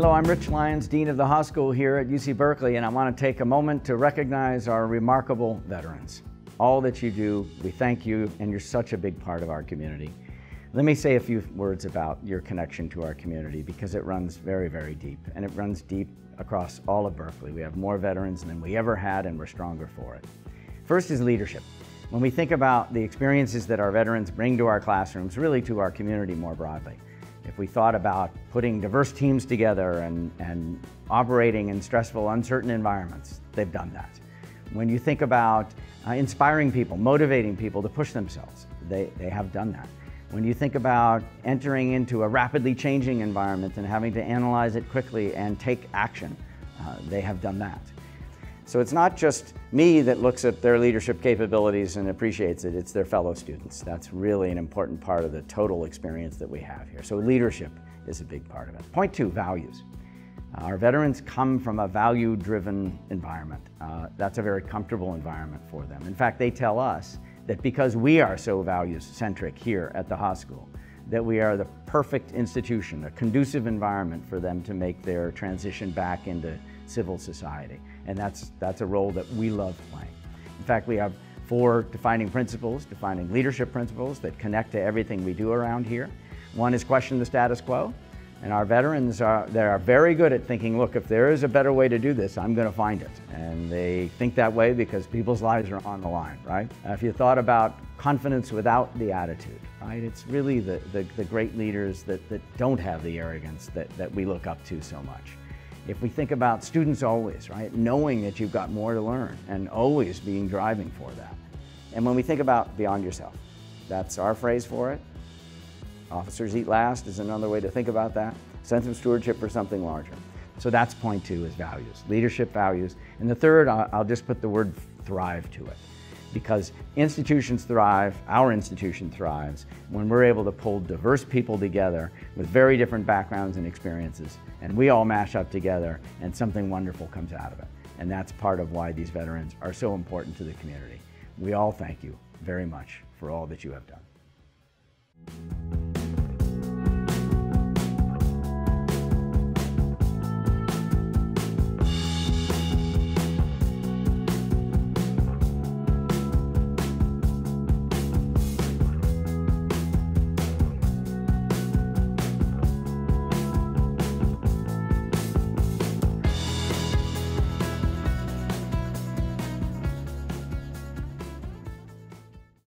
Hello, I'm Rich Lyons, Dean of the Haas School here at UC Berkeley, and I want to take a moment to recognize our remarkable veterans. All that you do, we thank you, and you're such a big part of our community. Let me say a few words about your connection to our community because it runs very, very deep, and it runs deep across all of Berkeley. We have more veterans than we ever had, and we're stronger for it. First is leadership. When we think about the experiences that our veterans bring to our classrooms, really to our community more broadly, if we thought about putting diverse teams together and operating in stressful, uncertain environments, they've done that. When you think about inspiring people, motivating people to push themselves, they have done that. When you think about entering into a rapidly changing environment and having to analyze it quickly and take action, they have done that. So it's not just me that looks at their leadership capabilities and appreciates it, it's their fellow students. That's really an important part of the total experience that we have here. So leadership is a big part of it. Point two, values. Our veterans come from a value-driven environment. That's a very comfortable environment for them. In fact, they tell us that because we are so values-centric here at the Haas School, that we are the perfect institution, a conducive environment for them to make their transition back into civil society. And that's a role that we love playing. In fact, we have 4 defining principles, defining leadership principles that connect to everything we do around here. One is question the status quo. And our veterans are very good at thinking, look, if there is a better way to do this, I'm going to find it. And they think that way because people's lives are on the line, right? If you thought about confidence without the attitude, right? It's really the great leaders that don't have the arrogance that we look up to so much. If we think about students always, right? Knowing that you've got more to learn and always being driving for that. And when we think about beyond yourself, that's our phrase for it. Officers eat last is another way to think about that. Sense of stewardship for something larger. So that's point 2 is values, leadership values. And the third, I'll just put the word thrive to it. Because institutions thrive, our institution thrives, when we're able to pull diverse people together with very different backgrounds and experiences, and we all mash up together and something wonderful comes out of it. And that's part of why these veterans are so important to the community. We all thank you very much for all that you have done.